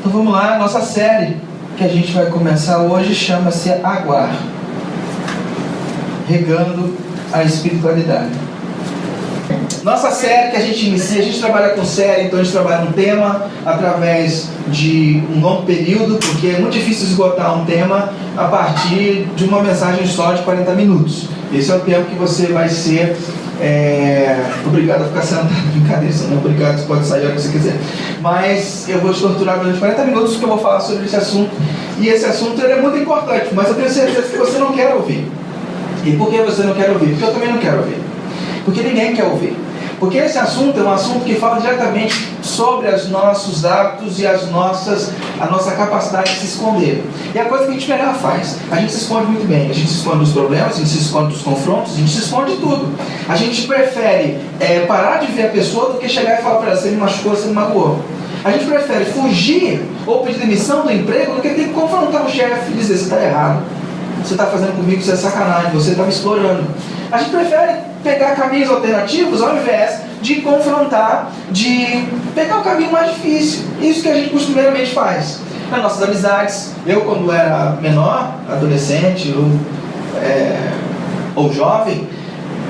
Então vamos lá, nossa série que a gente vai começar hoje chama-se Aguar, regando a espiritualidade. Nossa série que a gente inicia, a gente trabalha com série, então a gente trabalha um tema através de um longo período, porque é muito difícil esgotar um tema a partir de uma mensagem só de 40 minutos. Esse é o tempo que você vai ser obrigado a ficar sentado, brincadeira, não é obrigado, você pode sair a hora que você quiser. Mas eu vou te torturar durante 40 minutos porque eu vou falar sobre esse assunto. E esse assunto ele é muito importante, mas eu tenho certeza que você não quer ouvir. E por que você não quer ouvir? Porque eu também não quero ouvir. Porque ninguém quer ouvir. Porque esse assunto é um assunto que fala diretamente sobre os nossos hábitos e a nossa capacidade de se esconder. E a coisa que a gente melhor faz, a gente se esconde muito bem. A gente se esconde dos problemas, a gente se esconde dos confrontos, a gente se esconde de tudo. A gente prefere parar de ver a pessoa do que chegar e falar para ela: você me machucou, você me magoou. A gente prefere fugir ou pedir demissão do emprego do que ter que confrontar o chefe e dizer: você está errado, você está fazendo comigo, isso é sacanagem, você está me explorando. A gente prefere pegar caminhos alternativos ao invés de confrontar, de pegar o caminho mais difícil. Isso que a gente costumeiramente faz. Nas nossas amizades, eu quando era menor, adolescente ou jovem,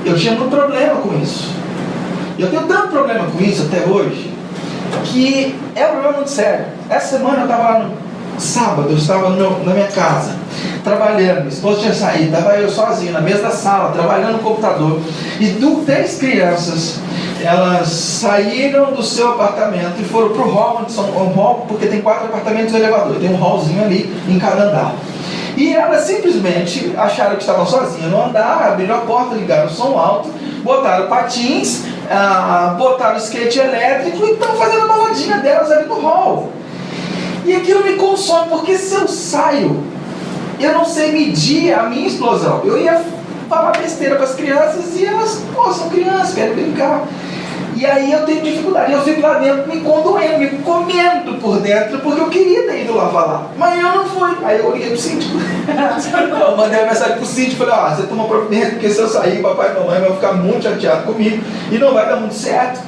eu tinha muito problema com isso. Eu tenho tanto problema com isso até hoje, que é um problema muito sério. Essa semana eu estava lá no sábado, eu estava na minha casa, trabalhando, minha esposa tinha saído, estava eu sozinho na mesa da sala, trabalhando no computador, e 3 crianças, elas saíram do seu apartamento e foram para o hall, porque tem 4 apartamentos no elevador, tem um hallzinho ali em cada andar. E elas simplesmente acharam que estavam sozinhas no andar, abriram a porta, ligaram o som alto, botaram patins, botaram skate elétrico e estão fazendo uma rodinha delas ali no hall. E aquilo me consome, porque se eu saio, eu não sei medir a minha explosão. Eu ia falar besteira para as crianças e elas, são crianças, querem brincar. E aí eu tenho dificuldade, eu fico lá dentro me condoendo, me comendo por dentro, porque eu queria ter ido lá falar. Mas eu não fui. Aí eu liguei pro síndico. Eu mandei uma mensagem pro síndico e falei: você toma providência, porque se eu sair, papai e mamãe vão ficar muito chateados comigo e não vai dar muito certo.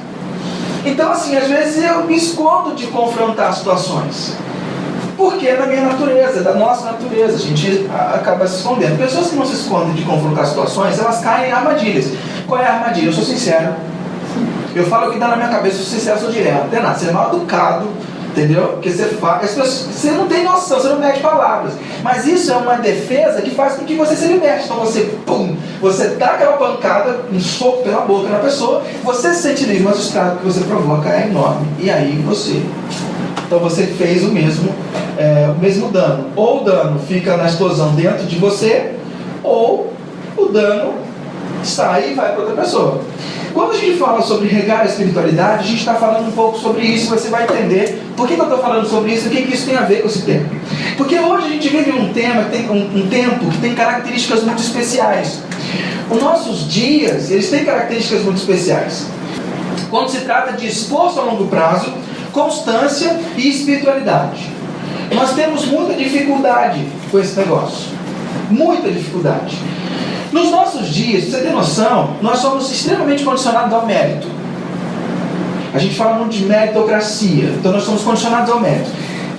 Então, assim, às vezes eu me escondo de confrontar situações. Porque é da minha natureza, da nossa natureza, a gente acaba se escondendo. Pessoas que não se escondem de confrontar situações, elas caem em armadilhas. Qual é a armadilha? Eu sou sincero. Eu falo o que dá na minha cabeça, eu sou sincero, eu sou direto. Não tem nada, você é mal educado, entendeu? Porque você não tem noção, você não mede palavras. Mas isso é uma defesa que faz com que você se liberte. Então você dá aquela pancada, um soco pela boca na pessoa, você se sente livre, mas o estrago que você provoca é enorme. E aí então você fez o mesmo dano. Ou o dano fica na explosão dentro de você, ou o dano sai e vai para outra pessoa. Quando a gente fala sobre regar a espiritualidade, a gente está falando um pouco sobre isso. Você vai entender por que eu estou falando sobre isso e o que isso tem a ver com esse tema. Porque hoje a gente vive um tempo que tem características muito especiais. Os nossos dias, eles têm características muito especiais. Quando se trata de esforço a longo prazo, constância e espiritualidade. Nós temos muita dificuldade com esse negócio. Muita dificuldade. Nos nossos dias, pra você ter noção, nós somos extremamente condicionados ao mérito. A gente fala muito de meritocracia, então nós somos condicionados ao mérito.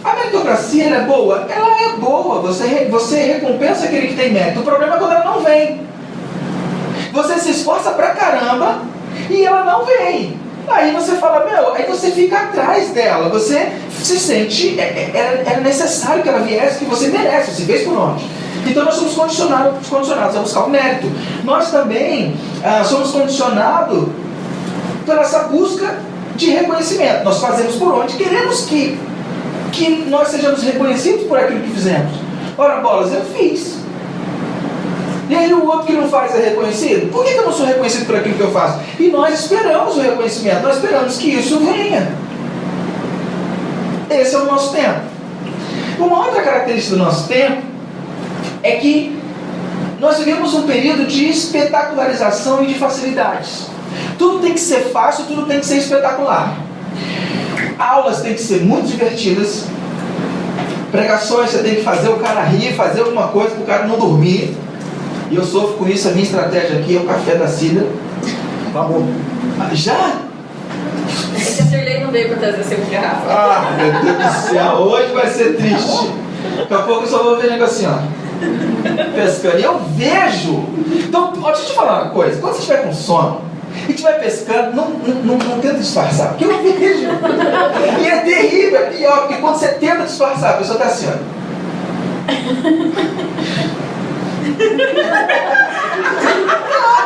A meritocracia, ela é boa? Ela é boa, você recompensa aquele que tem mérito. O problema é quando ela não vem. Você se esforça pra caramba e ela não vem. Aí você fala, aí você fica atrás dela, você se sente, é necessário que ela viesse, que você merece, você fez por onde? Então nós somos condicionados a buscar o mérito. Nós também somos condicionados por essa busca de reconhecimento. Nós fazemos por onde queremos que nós sejamos reconhecidos por aquilo que fizemos. Ora, bolas, eu fiz. E aí o outro que não faz é reconhecido? Por que eu não sou reconhecido por aquilo que eu faço? E nós esperamos o reconhecimento, nós esperamos que isso venha. Esse é o nosso tempo. Uma outra característica do nosso tempo é que nós vivemos um período de espetacularização e de facilidades. Tudo tem que ser fácil, tudo tem que ser espetacular. Aulas têm que ser muito divertidas. Pregações você tem que fazer o cara rir, fazer alguma coisa para o cara não dormir. E eu sofro com isso, a minha estratégia aqui é o café da Cida. Vamos. Já? É que a Sirlei não veio pra trazer a segunda garrafa. Ah, meu Deus do céu, hoje vai ser triste. Daqui a pouco eu só vou ver nego assim, ó. Pescando. E eu vejo. Então, ó, deixa eu te falar uma coisa. Quando você estiver com sono e estiver pescando, não tenta disfarçar. Porque eu vejo. E é terrível, é pior. Porque quando você tenta disfarçar, a pessoa tá assim, ó.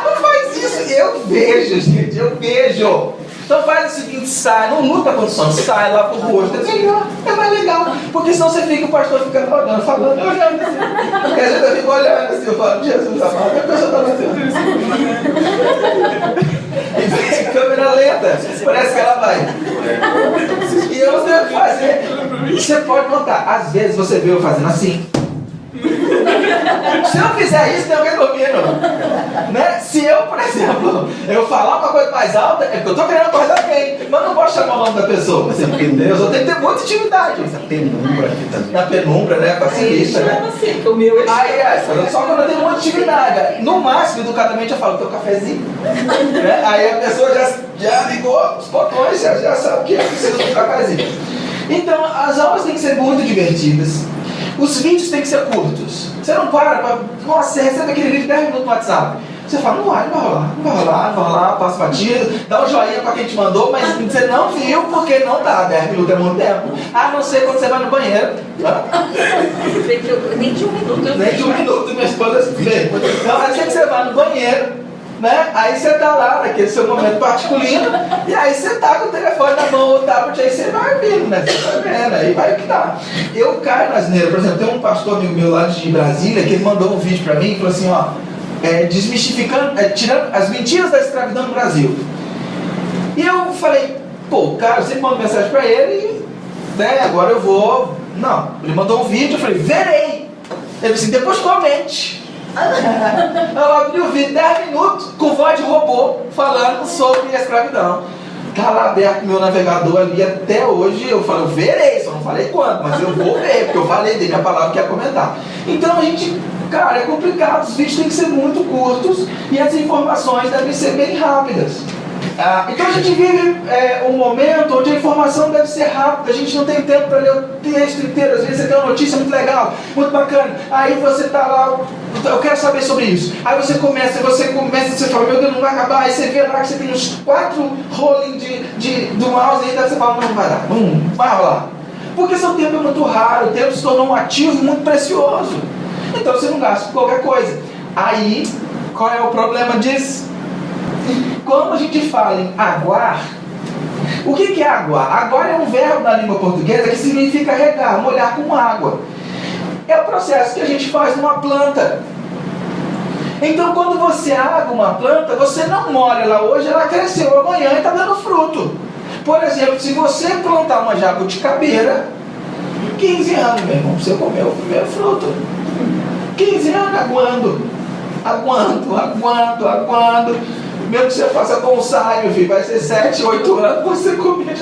Não faz isso. Eu vejo, gente. Eu vejo. Então faz o seguinte, sai, não luta contra o sono, sai lá pro rosto, é mais legal, porque senão você fica, o pastor fica olhando, falando, eu olhando assim, porque a gente fica olhando assim, eu falo, Jesus amado, a pessoa tá fazendo isso. E vem câmera lenta, parece que ela vai. E eu não tenho o que fazer. Você pode notar, às vezes você vê eu fazendo assim. Se eu fizer isso, tem alguém dormindo, né? Se eu, por exemplo, eu falar uma coisa mais alta, é porque eu estou querendo acordar alguém, mas não posso chamar o nome da pessoa, por exemplo, porque Deus, eu tenho que ter muita intimidade. Essa penumbra aqui também. Na penumbra, né? Facilista, né? Assim, o meu é só quando eu tenho muita intimidade. No máximo, educadamente, eu falo, teu cafezinho. Né? Aí a pessoa já ligou os botões, já sabe que é preciso de um cafezinho. Então, as aulas têm que ser muito divertidas. Os vídeos têm que ser curtos. Você não para, nossa, você recebe aquele vídeo de 10 minutos no WhatsApp. Você fala, não vai rolar, passa batido, dá um joinha pra quem te mandou, mas você não viu porque não dá, 10 minutos é muito tempo. A não ser quando você vai no banheiro. Nem de um minuto. Nem de um minuto, minha esposa vê. Então, a não ser que você vai no banheiro, né? Aí você tá lá naquele seu momento particulino, e aí você tá com o telefone na mão, o tablet, aí você vai vindo, né? Você vai vendo, aí vai o que dá. Eu caio na asneira, por exemplo, tem um pastor amigo meu lá de Brasília, que ele mandou um vídeo pra mim e falou assim, ó, desmistificando, tirando as mentiras da escravidão no Brasil. E eu falei, pô, cara, eu sempre mando mensagem pra ele, né? Agora eu vou. Não, ele mandou um vídeo, eu falei, verei. Ele disse, depois comente. Eu abri o vídeo 10 minutos com voz de robô falando sobre a escravidão. Tá lá aberto meu navegador ali até hoje. Eu falei, eu verei, só não falei quando, mas eu vou ver, porque eu falei, dei minha palavra que ia comentar. Então a gente, cara, é complicado, os vídeos têm que ser muito curtos e as informações devem ser bem rápidas. Então a gente vive um momento onde a informação deve ser rápida, a gente não tem tempo para ler o texto inteiro. Às vezes você tem uma notícia muito legal, muito bacana, aí você está lá, eu quero saber sobre isso. Aí você começa, você fala, meu Deus, não vai acabar. Aí você vê lá que você tem uns 4 rolling do mouse, aí você fala, não vai dar, não vai rolar. Porque seu tempo é muito raro, o tempo se tornou um ativo muito precioso. Então você não gasta com qualquer coisa. Aí, qual é o problema disso? Quando a gente fala em aguar, o que é aguar? Aguar é um verbo na língua portuguesa que significa regar, molhar com água. É o processo que a gente faz numa planta. Então, quando você aga uma planta, você não molha ela hoje, ela cresceu amanhã e está dando fruto. Por exemplo, se você plantar uma jabuticabeira, 15 anos, meu irmão, você comeu o primeiro fruto. 15 anos aguando. Mesmo que você faça bonsai, meu filho, vai ser 7, 8 anos, você comer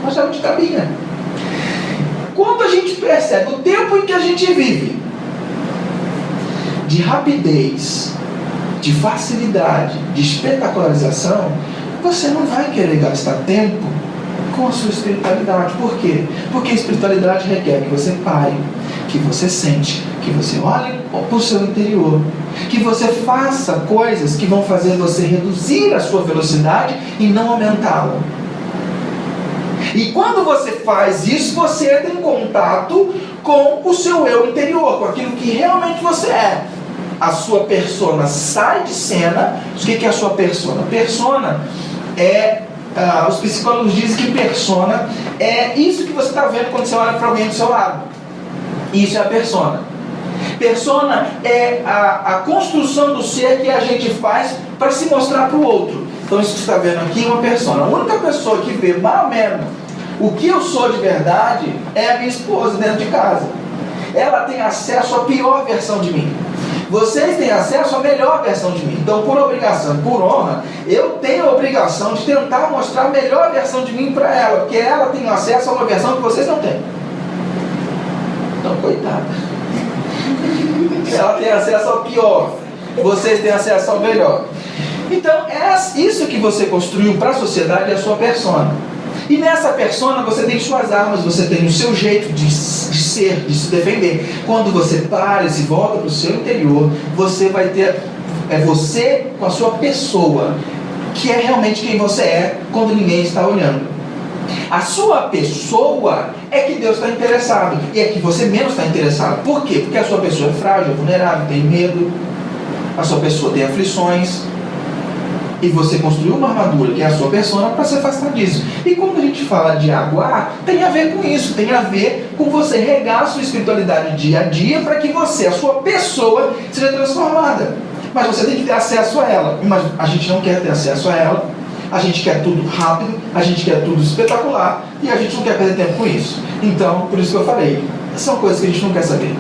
uma jabuticabinha. Quando a gente percebe o tempo em que a gente vive, de rapidez, de facilidade, de espetacularização, você não vai querer gastar tempo com a sua espiritualidade. Por quê? Porque a espiritualidade requer que você pare, que você sente, que você olhe para o seu interior, que você faça coisas que vão fazer você reduzir a sua velocidade e não aumentá-la. E quando você faz isso, você entra em contato com o seu eu interior, com aquilo que realmente você é. A sua persona sai de cena. O que é a sua persona? Persona é... os psicólogos dizem que persona é isso que você está vendo quando você olha para alguém do seu lado. Isso é a persona. Persona é a construção do ser que a gente faz para se mostrar para o outro. Então isso que você está vendo aqui é uma persona. A única pessoa que vê mais ou menos o que eu sou de verdade é a minha esposa dentro de casa. Ela tem acesso à pior versão de mim. Vocês têm acesso à melhor versão de mim. Então, por obrigação, por honra, eu tenho a obrigação de tentar mostrar a melhor versão de mim para ela, porque ela tem acesso a uma versão que vocês não têm. Então, coitada. Ela tem acesso ao pior, vocês têm acesso ao melhor. Então, isso que você construiu para a sociedade é a sua persona. E nessa persona você tem suas armas, você tem o seu jeito de ser, de se defender. Quando você para e se volta para o seu interior, você vai ter, você com a sua pessoa, que é realmente quem você é quando ninguém está olhando. A sua pessoa é que Deus está interessado, e é que você menos está interessado. Por quê? Porque a sua pessoa é frágil, é vulnerável, tem medo, a sua pessoa tem aflições, e você construiu uma armadura, que é a sua persona, para se afastar disso. E quando a gente fala de aguar, tem a ver com isso, tem a ver com você regar a sua espiritualidade dia a dia, para que você, a sua pessoa, seja transformada. Mas você tem que ter acesso a ela. Mas a gente não quer ter acesso a ela, a gente quer tudo rápido, a gente quer tudo espetacular, e a gente não quer perder tempo com isso. Então, por isso que eu falei, são coisas que a gente não quer saber.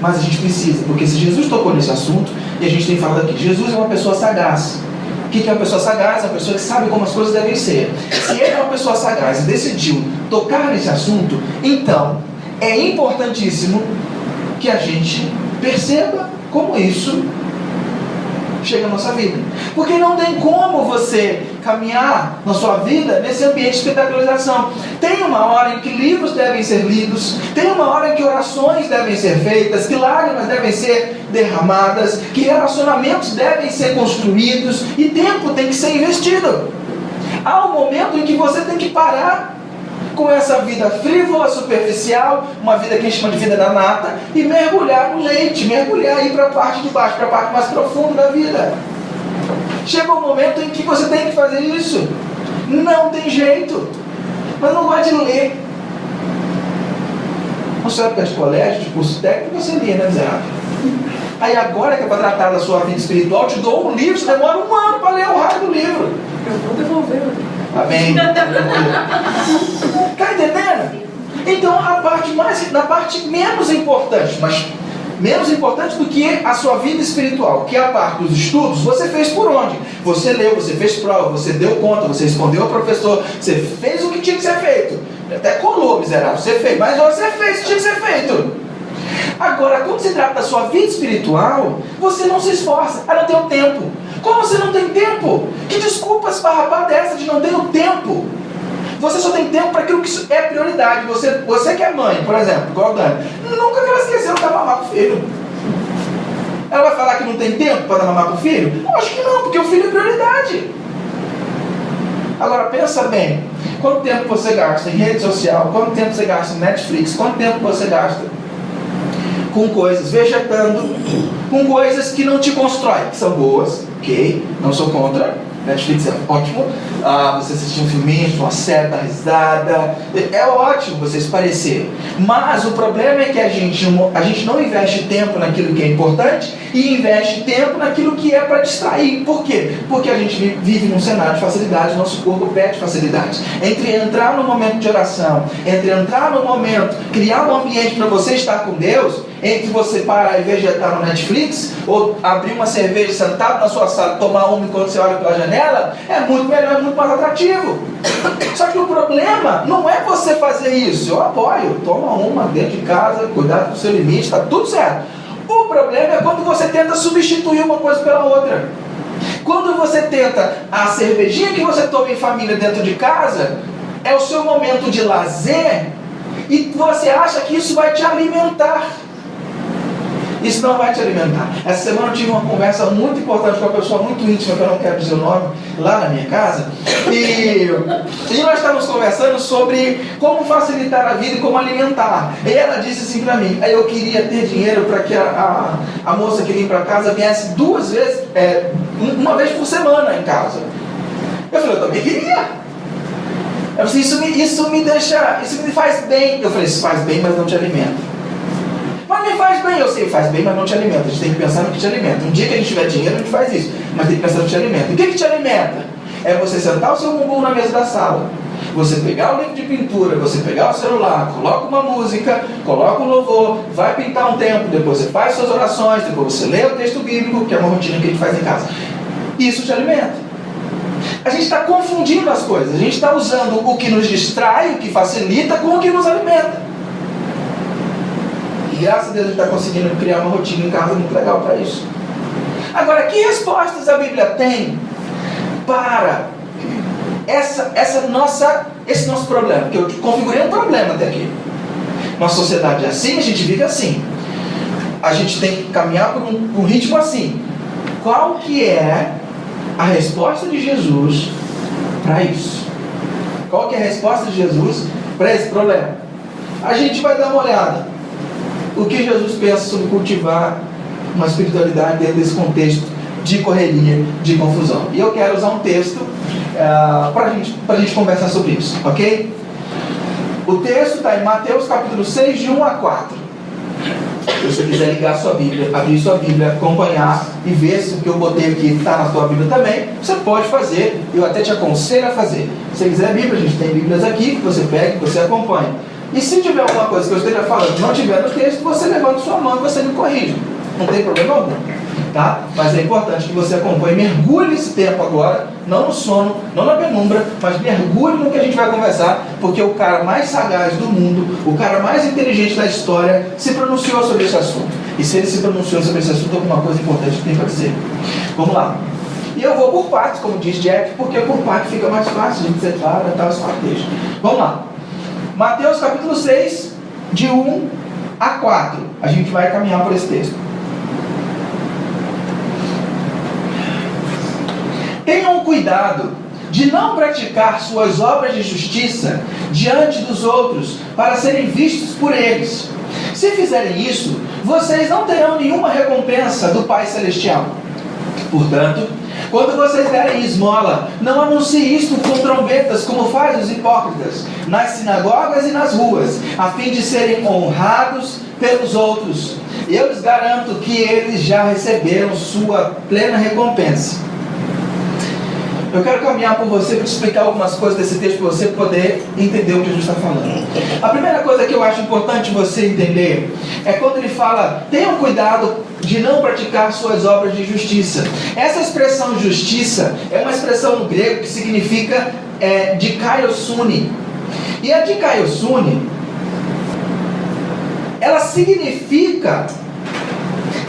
Mas a gente precisa, porque se Jesus tocou nesse assunto, e a gente tem falado aqui, Jesus é uma pessoa sagaz. O que é uma pessoa sagaz? É uma pessoa que sabe como as coisas devem ser. Se ele é uma pessoa sagaz e decidiu tocar nesse assunto, então é importantíssimo que a gente perceba como isso chega na nossa vida. Porque não tem como você caminhar na sua vida nesse ambiente de espetacularização. Tem uma hora em que livros devem ser lidos, tem uma hora em que orações devem ser feitas, que lágrimas devem ser derramadas, que relacionamentos devem ser construídos e tempo tem que ser investido. Há um momento em que você tem que parar com essa vida frívola, superficial, uma vida que a gente chama de vida da nata, e mergulhar no leite, mergulhar aí para a parte de baixo, para a parte mais profunda da vida. Chega um momento em que você tem que fazer isso. Não tem jeito. Mas não gosta de ler. Na sua época de colégio, de curso técnico, você lia, né, miserável? Aí agora que é para tratar da sua vida espiritual, te dou um livro, você demora um ano para ler o raio do livro. Eu vou devolver. Amém. Está entendendo? Então, na parte menos importante, mas menos importante do que a sua vida espiritual, que é a parte dos estudos, você fez por onde? Você leu, você fez prova, você deu conta, você respondeu ao professor, você fez o que tinha que ser feito. Até colou, miserável, você fez, mas você fez o que tinha que ser feito. Agora, quando se trata da sua vida espiritual, você não se esforça, não tem o tempo. Como você não tem tempo? Que desculpa esfarrapada dessa de não ter o tempo? Você só tem tempo para aquilo que é prioridade. Você que é mãe, por exemplo, igual a Dani, nunca que ela esqueceu de dar mamar pro filho. Ela vai falar que não tem tempo para dar mamar pro filho? Eu acho que não, porque o filho é prioridade. Agora pensa bem, quanto tempo você gasta em rede social, quanto tempo você gasta em Netflix, quanto tempo você gasta com coisas, vegetando, com coisas que não te constroem, que são boas, ok? Não sou contra. Netflix é ótimo. Você assistir um filminho, uma série, dar risada, é ótimo você se parecer. Mas o problema é que a gente não investe tempo naquilo que é importante e investe tempo naquilo que é para distrair. Por quê? Porque a gente vive num cenário de facilidade, nosso corpo pede facilidade. Entre entrar no momento de oração, entre entrar no momento, criar um ambiente para você estar com Deus, entre você parar e vegetar no Netflix, ou abrir uma cerveja sentado na sua sala e tomar uma enquanto você olha pela janela, é muito melhor, é muito mais atrativo. Só que o problema não é você fazer isso. Eu apoio, toma uma dentro de casa, cuidado do seu limite, está tudo certo. O problema é quando você tenta substituir uma coisa pela outra. Quando você tenta a cervejinha que você toma em família dentro de casa, é o seu momento de lazer, e você acha que isso vai te alimentar. Isso não vai te alimentar. Essa semana eu tive uma conversa muito importante com uma pessoa muito íntima, que eu não quero dizer o nome, lá na minha casa. E nós estávamos conversando sobre como facilitar a vida e como alimentar. E ela disse assim para mim, eu queria ter dinheiro para que a moça que vem para casa viesse 2 vezes, uma vez por semana em casa. Eu falei, eu também queria. Eu falei, isso me faz bem. Eu falei, isso faz bem, mas não te alimenta. Mas me faz bem, eu sei, faz bem, mas não te alimenta. A gente tem que pensar no que te alimenta. Um dia que a gente tiver dinheiro, a gente faz isso. Mas tem que pensar no que te alimenta. O que te alimenta? É você sentar o seu bumbum na mesa da sala. Você pegar o livro de pintura, você pegar o celular, coloca uma música, coloca um louvor, vai pintar um tempo, depois você faz suas orações, depois você lê o texto bíblico, que é uma rotina que a gente faz em casa. Isso te alimenta. A gente está confundindo as coisas. A gente está usando o que nos distrai, o que facilita, com o que nos alimenta. Graças a Deus a gente está conseguindo criar uma rotina em casa muito legal para isso. Agora, que respostas a Bíblia tem para esse nosso problema, que eu configurei um problema até aqui. Nossa sociedade é assim, a gente vive assim. A gente tem que caminhar por um ritmo assim. Qual que é a resposta de Jesus para isso? Qual que é a resposta de Jesus para esse problema? A gente vai dar uma olhada. O que Jesus pensa sobre cultivar uma espiritualidade dentro desse contexto de correria, de confusão. E eu quero usar um texto para a gente conversar sobre isso, ok? O texto está em Mateus capítulo 6, de 1 a 4. Se você quiser ligar sua Bíblia, abrir sua Bíblia, acompanhar e ver se o que eu botei aqui está na sua Bíblia também, você pode fazer, eu até te aconselho a fazer. Se você quiser Bíblia, a gente tem Bíblias aqui, que você pega, que você acompanha. E se tiver alguma coisa que eu esteja falando não tiver no texto, você levanta sua mão e você me corrige. Não tem problema algum. Tá? Mas é importante que você acompanhe, mergulhe esse tempo agora, não no sono, não na penumbra, mas mergulhe no que a gente vai conversar, porque o cara mais sagaz do mundo, o cara mais inteligente da história, se pronunciou sobre esse assunto. E se ele se pronunciou sobre esse assunto, alguma coisa importante que tem para dizer. Vamos lá. E eu vou por partes, como diz Jack, porque por parte fica mais fácil, a gente separa, tal, os parteios. Vamos lá. Mateus capítulo 6, de 1 a 4. A gente vai caminhar por esse texto. Tenham cuidado de não praticar suas obras de justiça diante dos outros para serem vistos por eles. Se fizerem isso, vocês não terão nenhuma recompensa do Pai Celestial. Portanto, quando vocês derem esmola, não anuncie isto com trombetas, como fazem os hipócritas, nas sinagogas e nas ruas, a fim de serem honrados pelos outros. Eu lhes garanto que eles já receberam sua plena recompensa. Eu quero caminhar por você para te explicar algumas coisas desse texto para você poder entender o que Jesus está falando. A primeira coisa que eu acho importante você entender é quando ele fala: tenham cuidado de não praticar suas obras de justiça. Essa expressão justiça é uma expressão no grego que significa dikaiosune. E a dikaiosune, ela significa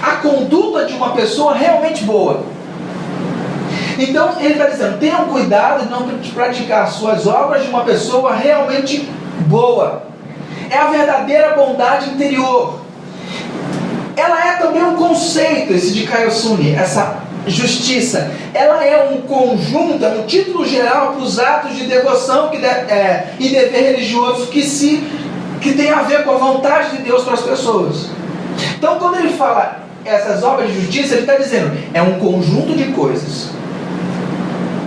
a conduta de uma pessoa realmente boa. Então ele está dizendo: tenham cuidado de não praticar suas obras de uma pessoa realmente boa. É a verdadeira bondade interior. Ela é também um conceito, esse de dikaiosune, essa justiça. Ela é um conjunto, é um título geral para os atos de devoção e dever religioso que tem a ver com a vontade de Deus para as pessoas. Então quando ele fala essas obras de justiça, ele está dizendo: é um conjunto de coisas.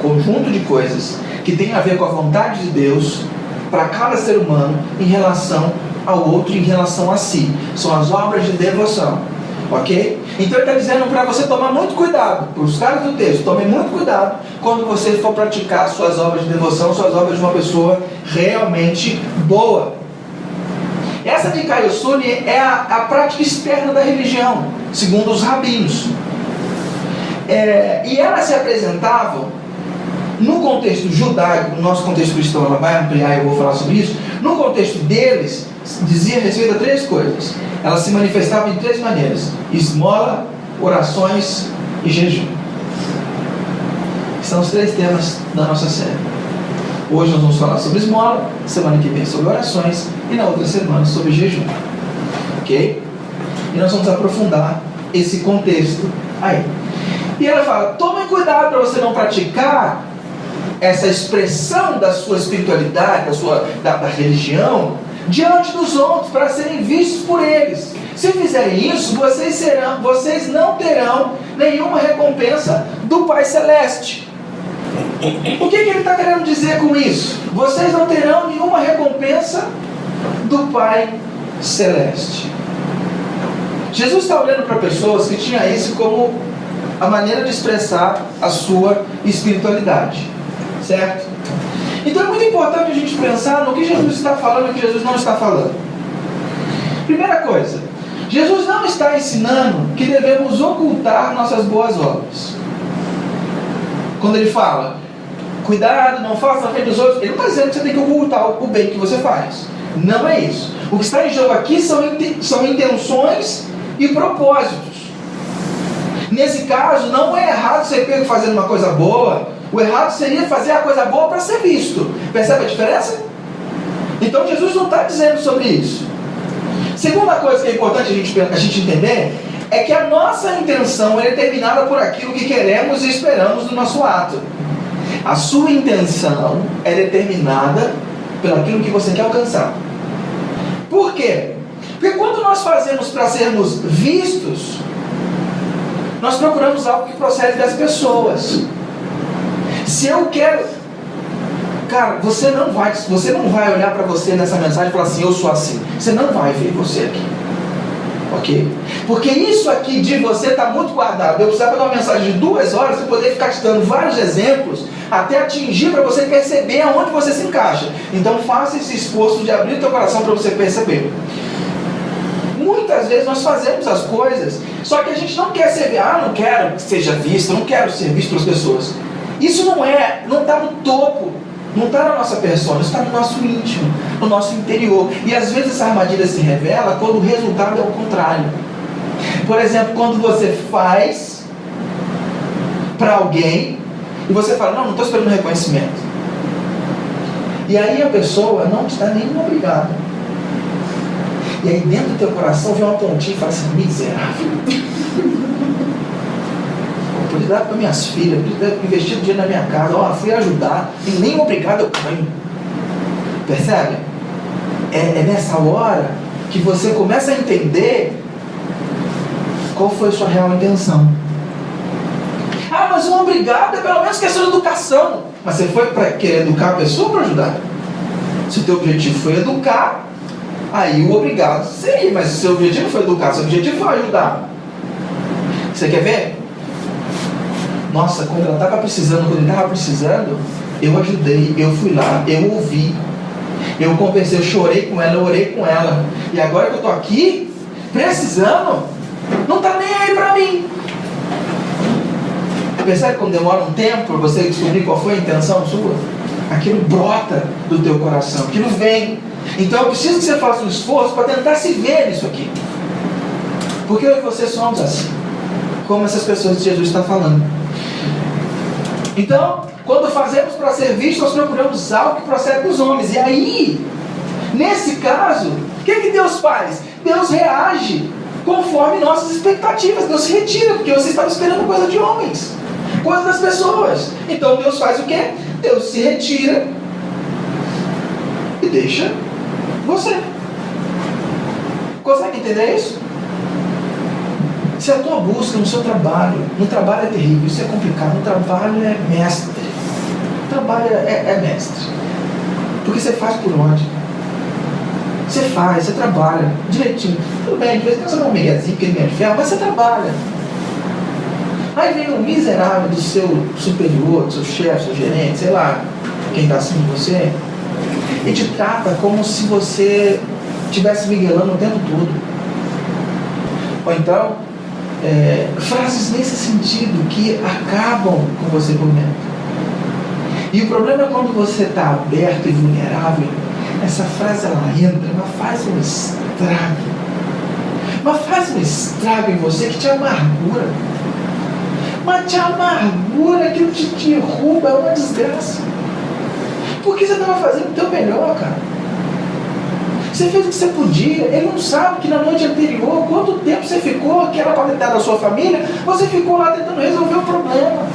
Conjunto de coisas que tem a ver com a vontade de Deus para cada ser humano em relação ao outro, em relação a si. São as obras de devoção, ok? Então ele está dizendo para você tomar muito cuidado, para os caras do texto, tome muito cuidado quando você for praticar suas obras de devoção, suas obras de uma pessoa realmente boa. Essa dikaiosune é a prática externa da religião, segundo os rabinos. E elas se apresentavam no contexto judaico, no nosso contexto cristão, ela vai ampliar e eu vou falar sobre isso. No contexto deles, dizia respeito a 3 coisas. Ela se manifestava em 3 maneiras: esmola, orações e jejum. São os 3 temas da nossa série. Hoje nós vamos falar sobre esmola, semana que vem sobre orações e na outra semana sobre jejum. Ok? E nós vamos aprofundar esse contexto aí. E ela fala: tomem cuidado para você não praticar essa expressão da sua espiritualidade, da religião, diante dos outros, para serem vistos por eles. Se fizerem isso, vocês não terão nenhuma recompensa do Pai Celeste. O que ele está querendo dizer com isso? Vocês não terão nenhuma recompensa do Pai Celeste. Jesus está olhando para pessoas que tinham isso como a maneira de expressar a sua espiritualidade, certo? Então é muito importante a gente pensar no que Jesus está falando e o que Jesus não está falando. Primeira coisa, Jesus não está ensinando que devemos ocultar nossas boas obras. Quando ele fala: cuidado, não faça na frente dos outros, ele não está dizendo que você tem que ocultar o bem que você faz. Não é isso. O que está em jogo aqui são intenções e propósitos. Nesse caso, não é errado ser pego fazendo uma coisa boa, O errado seria fazer a coisa boa para ser visto. Percebe a diferença? Então Jesus não está dizendo sobre isso. Segunda coisa que é importante a gente entender é que a nossa intenção é determinada por aquilo que queremos e esperamos do nosso ato. A sua intenção é determinada pelo aquilo que você quer alcançar. Por quê? Porque quando nós fazemos para sermos vistos, nós procuramos algo que procede das pessoas. Se eu quero... Cara, você não vai olhar para você nessa mensagem e falar assim, eu sou assim. Você não vai ver você aqui. Ok? Porque isso aqui de você está muito guardado. Eu precisava dar uma mensagem de 2 horas para poder ficar te dando vários exemplos até atingir para você perceber aonde você se encaixa. Então faça esse esforço de abrir o teu coração para você perceber. Muitas vezes nós fazemos as coisas, só que a gente não quer ser, não quero que seja visto, não quero ser visto pelas pessoas. Isso não está no topo, não está na nossa persona, isso está no nosso íntimo, no nosso interior. E às vezes essa armadilha se revela quando o resultado é o contrário. Por exemplo, quando você faz para alguém e você fala, não estou esperando reconhecimento. E aí a pessoa não te dá nenhum obrigado. E aí dentro do teu coração vem uma pontinha e fala assim, miserável. Eu podia dar para minhas filhas, eu podia ter investido dinheiro na minha casa, fui ajudar, e nem obrigado eu ganho. Percebe? É nessa hora que você começa a entender qual foi a sua real intenção. Mas um obrigado é pelo menos questão de educação. Mas você foi para querer educar a pessoa ou para ajudar? Se o teu objetivo foi educar, aí o obrigado seria, mas se o seu objetivo foi educar, seu objetivo foi ajudar. Você quer ver? Nossa, quando ela estava precisando, eu ajudei, eu fui lá, eu ouvi, eu conversei, eu chorei com ela, eu orei com ela. E agora que eu estou aqui, precisando, não está nem aí para mim. Percebe quando demora um tempo para você descobrir qual foi a intenção sua? Aquilo brota do teu coração, aquilo vem. Então eu preciso que você faça um esforço para tentar se ver nisso aqui. Porque eu e você somos assim, como essas pessoas que Jesus está falando. Então, quando fazemos para ser visto, nós procuramos algo que procede dos homens. E aí, nesse caso, o que Deus faz? Deus reage conforme nossas expectativas. Deus se retira, porque você estava esperando coisa de homens, coisa das pessoas. Então Deus faz o quê? Deus se retira e deixa você. Consegue entender isso? Se a tua busca no seu trabalho, no trabalho é terrível, isso é complicado, no trabalho é mestre. No trabalho é mestre. Porque você faz por onde? Você trabalha direitinho. Tudo bem, de vez em quando você dá um miguezinho, porque ele me ferro, mas você trabalha. Aí vem um miserável do seu superior, do seu chefe, seu gerente, sei lá, quem está acima de você, e te trata como se você estivesse miguelando o tempo todo. Ou então, frases nesse sentido que acabam com você por dentro. E o problema é quando você está aberto e vulnerável, essa frase ela entra, ela faz um estrago. Mas faz um estrago em você que te amargura. Mas te amargura, aquilo te derruba, é uma desgraça. Porque você estava fazendo o teu melhor, cara. Você fez o que você podia. Ele não sabe que na noite anterior, quanto tempo você ficou, que era para cuidar da sua família, você ficou lá tentando resolver o problema.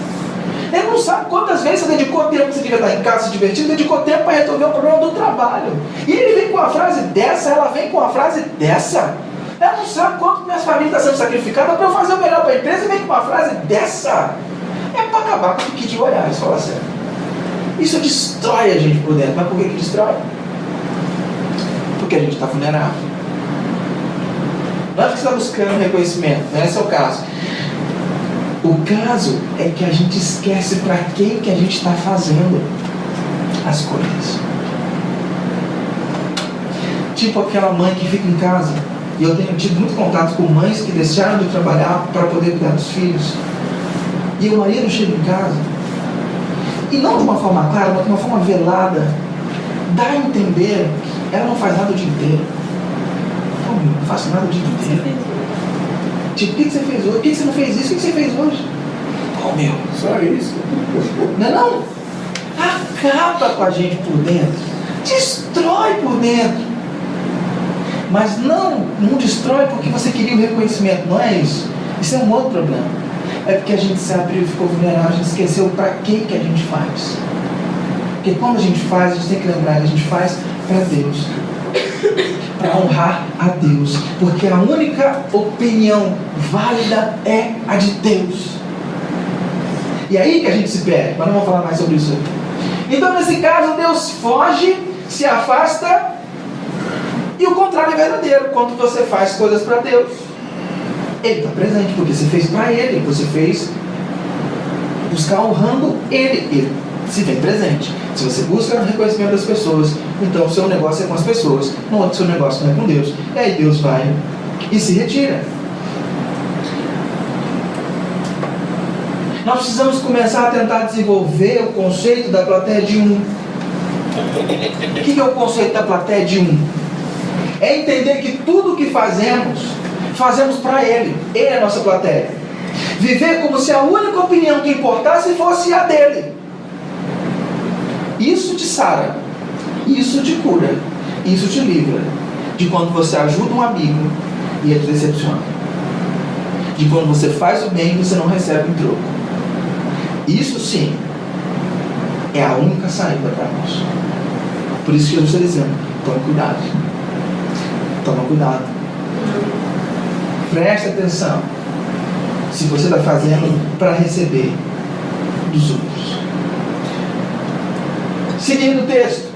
Ele não sabe quantas vezes você dedicou tempo que você devia estar em casa se divertindo, dedicou tempo para resolver o problema do trabalho. E ele vem com uma frase dessa, ela vem com uma frase dessa. Ela não sabe quanto minha família está sendo sacrificada para eu fazer o melhor para a empresa e vem com uma frase dessa. É para acabar com o que de Goiás, fala sério. Isso destrói a gente por dentro. Mas por que destrói? Porque a gente está vulnerável. Não é que você está buscando reconhecimento, não é esse o caso. O caso é que a gente esquece para quem que a gente está fazendo as coisas. Tipo aquela mãe que fica em casa. E eu tenho tido muito contato com mães que deixaram de trabalhar para poder cuidar dos filhos. E o marido chega em casa, e não de uma forma clara, mas de uma forma velada, dá a entender que ela não faz nada o dia inteiro. Não faço nada o dia inteiro. Tipo, o que você fez hoje? Por que você não fez isso? O que você fez hoje? igual ao meu. Só isso. Não. Acaba com a gente por dentro. Destrói por dentro. Mas não destrói porque você queria o reconhecimento. Não é isso. Isso é um outro problema. É porque a gente se abriu e ficou vulnerável. A gente esqueceu para que a gente faz. Porque quando a gente faz, a gente tem que lembrar que a gente faz para Deus. Para honrar a Deus. Porque a única opinião válida é a de Deus. E aí que a gente se perde. Mas não vamos falar mais sobre isso aqui. Então, nesse caso, Deus foge, se afasta. E o contrário é verdadeiro. Quando você faz coisas para Deus, Ele está presente. Porque você fez para Ele. Você fez buscar honrando Ele. Ele se vê presente. Se você busca o reconhecimento das pessoas, então o seu negócio é com as pessoas. Não é que o seu negócio não é com Deus. E aí Deus vai e se retira. Nós precisamos começar a tentar desenvolver o conceito da plateia de um. O que é o conceito da plateia de um? É entender que tudo que fazemos para Ele. Ele é a nossa plateia. Viver como se a única opinião que importasse fosse a dele. Isso te sara. Isso te cura. Isso te livra de quando você ajuda um amigo e ele te decepciona. De quando você faz o bem e você não recebe em troco. Isso sim é a única saída para nós. Por isso que Jesus está dizendo: toma cuidado. Toma cuidado. Presta atenção se você está fazendo para receber dos outros. Seguindo o texto.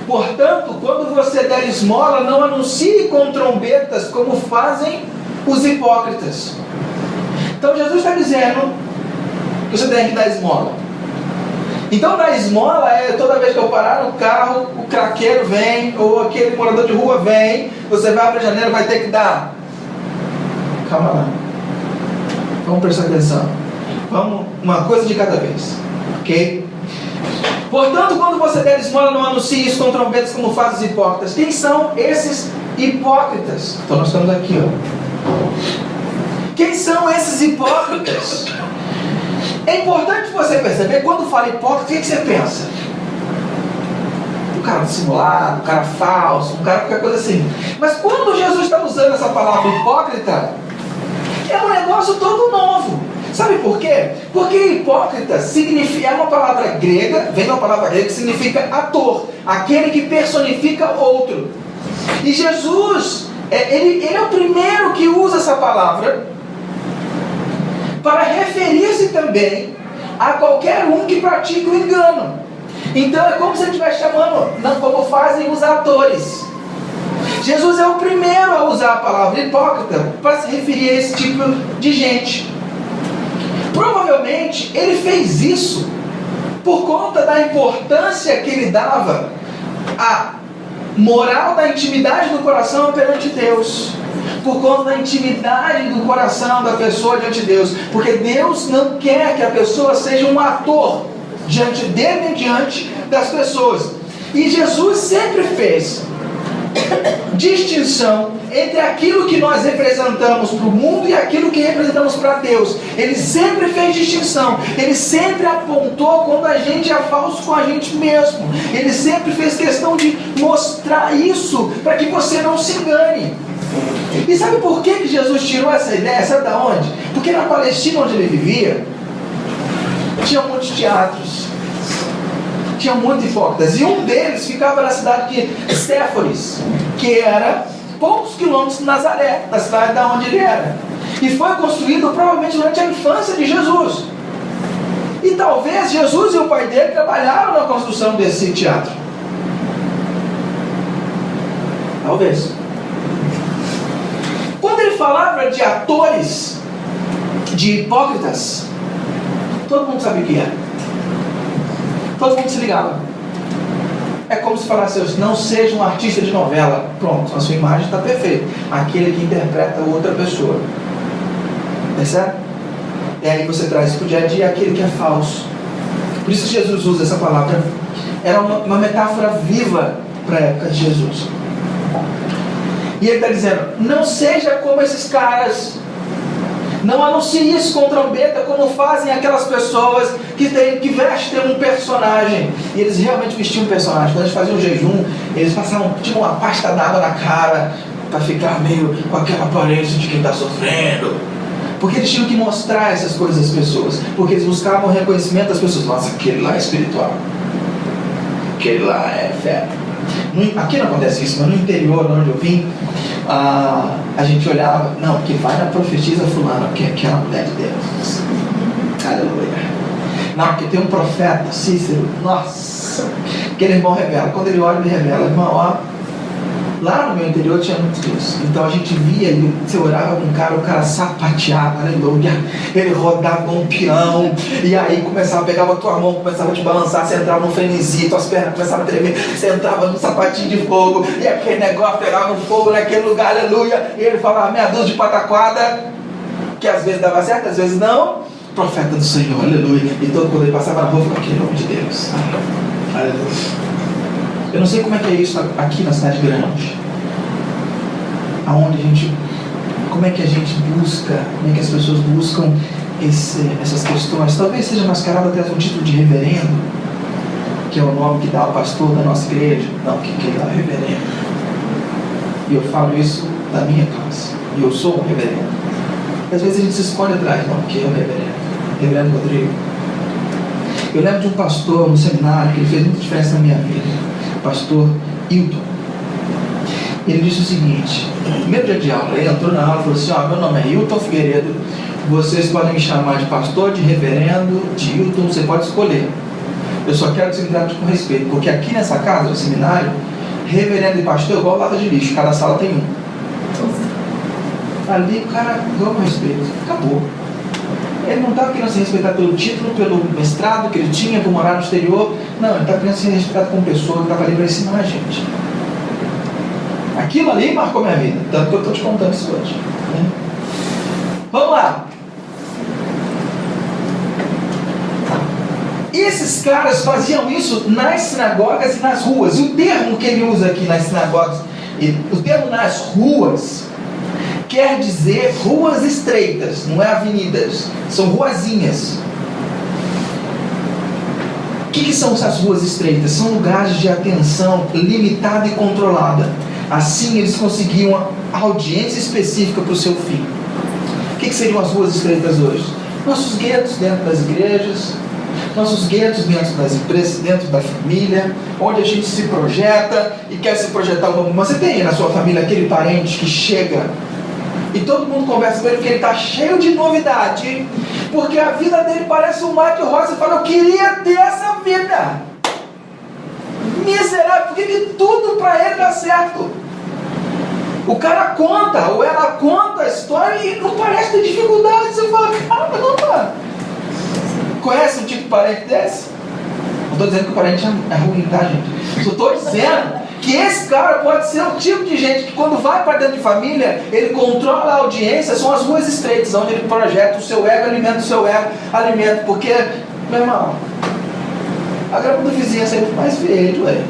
Portanto, quando você der esmola, não anuncie com trombetas como fazem os hipócritas. Então Jesus está dizendo que você tem que dar esmola. Então dar esmola é toda vez que eu parar no carro, o craqueiro vem, ou aquele morador de rua vem, você vai abrir a janela e vai ter que dar. Calma lá. Vamos prestar atenção. Vamos, uma coisa de cada vez. Ok? Portanto, quando você der esmola, não anuncie isso com trombetas como fazem os hipócritas. Quem são esses hipócritas? Então nós estamos aqui, ó. Quem são esses hipócritas? É importante você perceber, quando fala hipócrita, o que você pensa? Um cara dissimulado, um cara falso, um cara qualquer coisa assim. Mas quando Jesus está usando essa palavra hipócrita, é um negócio todo novo. Sabe por quê? Porque hipócrita significa, é uma palavra grega, vem de uma palavra grega que significa ator, aquele que personifica outro. E Jesus, ele é o primeiro que usa essa palavra para referir-se também a qualquer um que pratica o engano. Então é como se ele estivesse chamando, não como fazem os atores. Jesus é o primeiro a usar a palavra hipócrita para se referir a esse tipo de gente. Provavelmente ele fez isso por conta da importância que ele dava à moral da intimidade do coração perante Deus. Por conta da intimidade do coração da pessoa diante de Deus. Porque Deus não quer que a pessoa seja um ator diante dele e diante das pessoas. E Jesus sempre fez distinção entre aquilo que nós representamos para o mundo e aquilo que representamos para Deus. Ele sempre fez distinção. Ele sempre apontou quando a gente é falso com a gente mesmo. Ele sempre fez questão de mostrar isso para que você não se engane. E sabe por que Jesus tirou essa ideia? Sabe de onde? Porque na Palestina, onde ele vivia, tinha muitos teatros, tinha muitos hipócritas, e um deles ficava na cidade de Séforis, que era poucos quilômetros de Nazaré, da cidade de onde ele era, e foi construído provavelmente durante a infância de Jesus. E talvez Jesus e o pai dele trabalharam na construção desse teatro. Talvez. Quando ele falava de atores, de hipócritas, todo mundo sabia o que era. Todo mundo se ligava. É como se falasse: não seja um artista de novela. Pronto, a sua imagem está perfeita. Aquele que interpreta outra pessoa. Percebe? E aí você traz para o dia a dia aquele que é falso. Por isso que Jesus usa essa palavra. Era uma metáfora viva para a época de Jesus. E ele está dizendo: não seja como esses caras. Não anuncie isso com trombeta, como fazem aquelas pessoas que vestem um personagem. E eles realmente vestiam um personagem. Quando eles faziam jejum, eles tinham uma pasta d'água na cara, para ficar meio com aquela aparência de quem está sofrendo. Porque eles tinham que mostrar essas coisas às pessoas. Porque eles buscavam o reconhecimento das pessoas. Nossa, aquele lá é espiritual. Aquele lá é fé. Aqui não acontece isso, mas no interior, onde eu vim, a gente olhava, não, porque vai na profetisa fulana, porque aquela mulher de Deus. Aleluia. Não, porque tem um profeta, Cícero, nossa, aquele irmão revela. Quando ele olha, ele revela, irmão, ó, lá no meu interior tinha muito disso. Então a gente via, você orava com o cara sapateava, aleluia. Ele rodava com um peão, e aí pegava a tua mão, começava a te balançar, você entrava no frenesi, tuas pernas começavam a tremer, você entrava num sapatinho de fogo, e aquele negócio pegava um fogo naquele lugar, aleluia. E ele falava meia dúzia de pataquada, que às vezes dava certo, às vezes não. Profeta do Senhor, aleluia. E todo quando ele passava na rua, falava, aquele nome de Deus, aleluia. Eu não sei como é que é isso aqui na cidade grande, como é que a gente busca, como é que as pessoas buscam essas questões. Talvez seja mascarado até com o título de reverendo, que é o nome que dá ao pastor da nossa igreja. Não, que dá reverendo. E eu falo isso da minha classe, e eu sou um reverendo. E às vezes a gente se esconde atrás, não, que é o reverendo Rodrigo. Eu lembro de um pastor no seminário que ele fez muita diferença na minha vida, o pastor Hilton. Ele disse o seguinte: no primeiro dia de aula, ele entrou na aula e falou assim: meu nome é Hilton Figueiredo, vocês podem me chamar de pastor, de reverendo, de Hilton, você pode escolher. Eu só quero que você me trate com respeito, porque aqui nessa casa, no seminário, reverendo e pastor é igual lata de lixo, cada sala tem um. Ali o cara deu com respeito, acabou. Ele não estava querendo ser respeitado pelo título, pelo mestrado que ele tinha, por morar no exterior. Não, ele estava querendo ser respeitado como pessoa, que estava ali para ensinar a gente. Aquilo ali marcou minha vida, tanto que eu estou te contando isso hoje, né? Vamos lá. E esses caras faziam isso nas sinagogas e nas ruas. E o termo que ele usa aqui nas sinagogas, o termo nas ruas, quer dizer ruas estreitas, não é avenidas, são ruazinhas. O que são essas ruas estreitas? São lugares de atenção limitada e controlada. Assim eles conseguiam a audiência específica para o seu fim. O que seriam as ruas estreitas hoje? Nossos guetos dentro das igrejas, nossos guetos dentro das empresas, dentro da família, onde a gente se projeta e quer se projetar um novo. Mas você tem na sua família aquele parente que chega e todo mundo conversa com ele porque ele está cheio de novidade, porque a vida dele parece um mar de rosa. E fala, eu queria ter essa vida. Miserável, porque que tudo para ele dá certo. O cara conta, ou ela conta a história e não parece ter dificuldade. Você fala, caramba, conhece um tipo de parente desse? Não estou dizendo que o parente é ruim, tá, gente? Só estou dizendo que esse cara pode ser um tipo de gente que quando vai para dentro de família, ele controla a audiência. São as ruas estreitas, onde ele projeta o seu ego, alimenta o seu ego, alimenta, porque, meu irmão, a grama do vizinho é sempre mais verde, ué.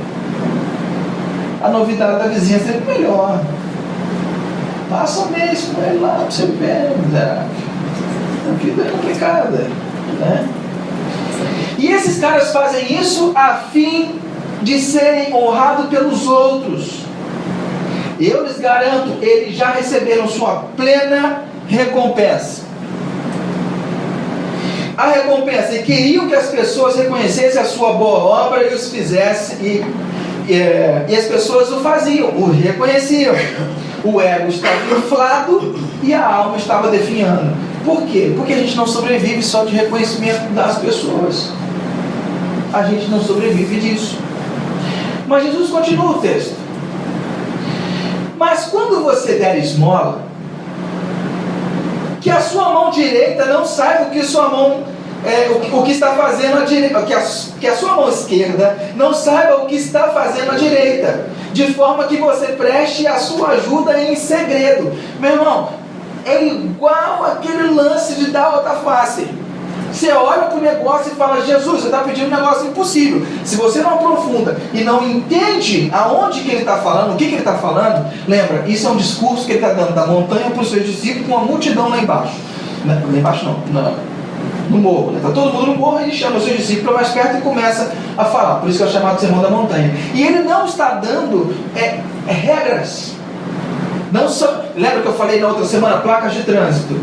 A novidade da vizinha é sempre melhor. Passa um mês com ele lá, pra você ver, miserável. A vida é complicada, né? E esses caras fazem isso a fim de serem honrados pelos outros. Eu lhes garanto, eles já receberam sua plena recompensa. A recompensa, e queriam que as pessoas reconhecessem a sua boa obra e os fizessem, e as pessoas o faziam, o reconheciam. O ego estava inflado e a alma estava definhando. Por quê? Porque a gente não sobrevive só de reconhecimento das pessoas. A gente não sobrevive disso. Mas Jesus continua o texto. Mas quando você der esmola, que a sua mão direita não saiba o que sua mão o que está fazendo a direita, que a sua mão esquerda não saiba o que está fazendo a direita, de forma que você preste a sua ajuda em segredo. Meu irmão, é igual aquele lance de dar outra face. Você olha para o negócio e fala, Jesus, você está pedindo um negócio impossível. Se você não aprofunda e não entende aonde que ele está falando, o que ele está falando, lembra, isso é um discurso que ele está dando da montanha para os seus discípulos com uma multidão lá embaixo. Lá embaixo não, no morro. Está todo mundo no morro, ele chama os seus discípulos mais perto e começa a falar. Por isso que é chamado Sermão da Montanha. E ele não está dando regras. Não só, lembra que eu falei na outra semana, placas de trânsito?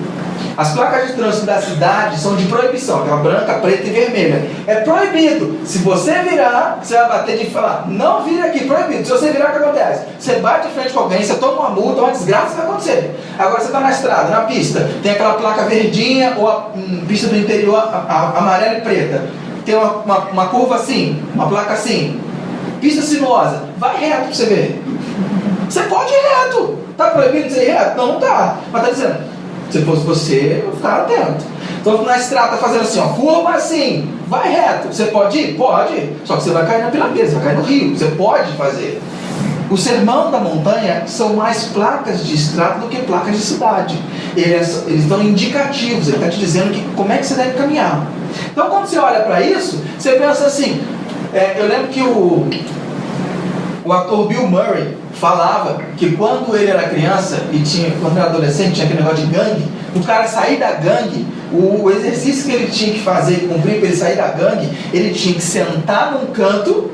As placas de trânsito da cidade são de proibição, aquela branca, preta e vermelha. É proibido. Se você virar, você vai bater de falar, não vire aqui, proibido. Se você virar, o que acontece? Você bate de frente com alguém, você toma uma multa, uma desgraça vai acontecer. Agora você está na estrada, na pista, tem aquela placa verdinha ou a pista do interior amarela e preta. Tem uma curva assim, uma placa assim, pista sinuosa. Vai reto para você ver. Você pode ir reto. Está proibido de ser reto? Não está. Mas está dizendo, se fosse você, eu vou ficar atento. Então na estrada está fazendo assim, ó, curva assim, vai reto. Você pode ir? Pode. Só que você vai cair na pirambeira, você vai cair no rio. Você pode fazer. O Sermão da Montanha são mais placas de estrada do que placas de cidade. Eles estão indicativos, ele está te dizendo como é que você deve caminhar. Então quando você olha para isso, você pensa assim, eu lembro que o ator Bill Murray falava que quando ele era criança quando era adolescente, tinha aquele negócio de gangue, o cara sair da gangue, o exercício que ele tinha que fazer, cumprir para ele sair da gangue, ele tinha que sentar num canto,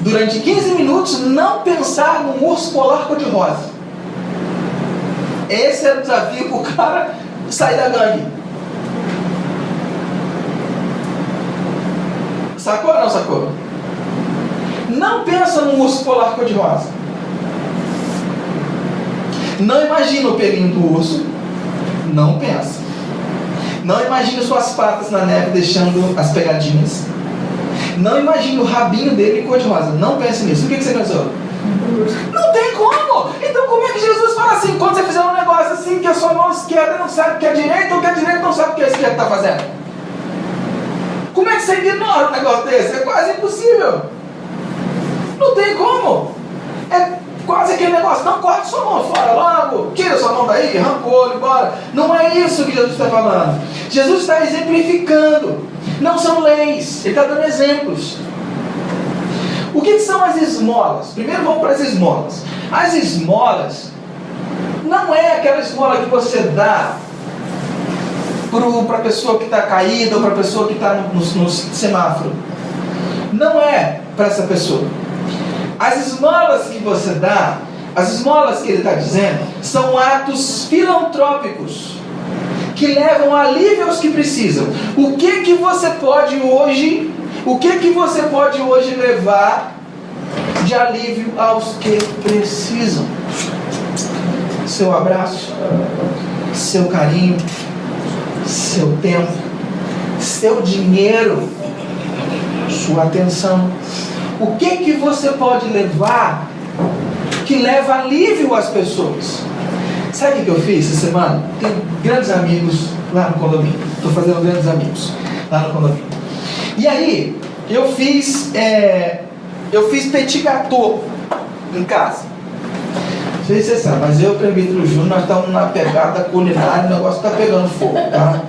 durante 15 minutos, não pensar num urso polar cor-de-rosa. Esse era o desafio para o cara sair da gangue. Sacou ou não sacou? Não pensa num urso polar cor-de-rosa. Não imagina o pelinho do urso. Não pensa. Não imagina suas patas na neve deixando as pegadinhas. Não imagina o rabinho dele cor-de-rosa. Não pense nisso. O que você pensou? Não tem como. Então como é que Jesus fala assim? Quando você fizer um negócio assim, que a sua mão esquerda não sabe o que é a direita, ou que a direita não sabe o que a esquerda está fazendo? Como é que você ignora um negócio desse? É quase impossível. Não tem como. É quase aquele negócio, não corte sua mão fora logo, tira sua mão daí, arranca o olho, bora. Não é isso que Jesus está falando. Jesus está exemplificando. Não são leis, ele está dando exemplos. O que são as esmolas? Primeiro vamos para as esmolas. As esmolas não é aquela esmola que você dá para a pessoa que está caída ou para a pessoa que está no semáforo. Não é para essa pessoa. As esmolas que você dá, as esmolas que ele está dizendo, são atos filantrópicos que levam alívio aos que precisam. O que você pode hoje levar de alívio aos que precisam? Seu abraço, seu carinho, seu tempo, seu dinheiro, sua atenção. O que você pode levar que leva alívio às pessoas? Sabe o que eu fiz essa semana? Tenho grandes amigos lá no condomínio. Estou fazendo grandes amigos lá no condomínio. E aí, eu fiz petit gâteau em casa. Não sei se você sabe, mas eu e o Presbítero Júnior, nós estamos na pegada culinária, o negócio está pegando fogo, tá?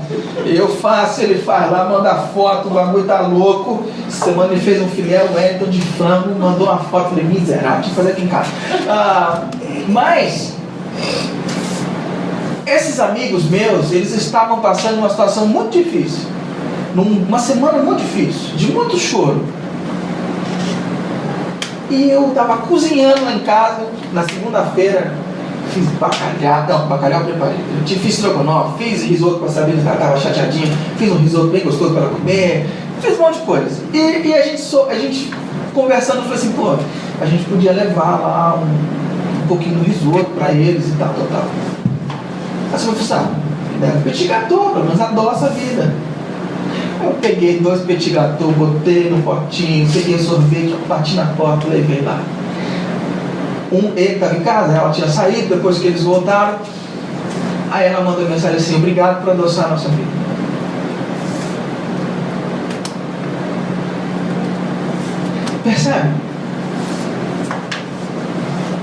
Eu faço, ele faz lá, manda foto, o bagulho tá louco. Essa semana ele fez um filé Wellington de frango, mandou uma foto, falei, miserável, deixa eu fazer aqui em casa. Mas esses amigos meus, eles estavam passando uma situação muito difícil, uma semana muito difícil, de muito choro. E eu estava cozinhando lá em casa, na segunda-feira, fiz bacalhau eu preparei. Eu fiz estrogonofe, fiz risoto para a Sabrina, que ela estava chateadinha, fiz um risoto bem gostoso para ela comer, fiz um monte de coisa. E a gente conversando, falou assim, pô, a gente podia levar lá um pouquinho do risoto para eles e tal. Aí você vai pensar, petit gâteau, pelo menos adoça a vida. Eu peguei 2 petit gâteau, botei no potinho, peguei sorvete, bati na porta, levei lá. Ele estava em casa, ela tinha saído, depois que eles voltaram. Aí ela mandou mensagem assim, obrigado por adoçar a nossa vida. Percebe?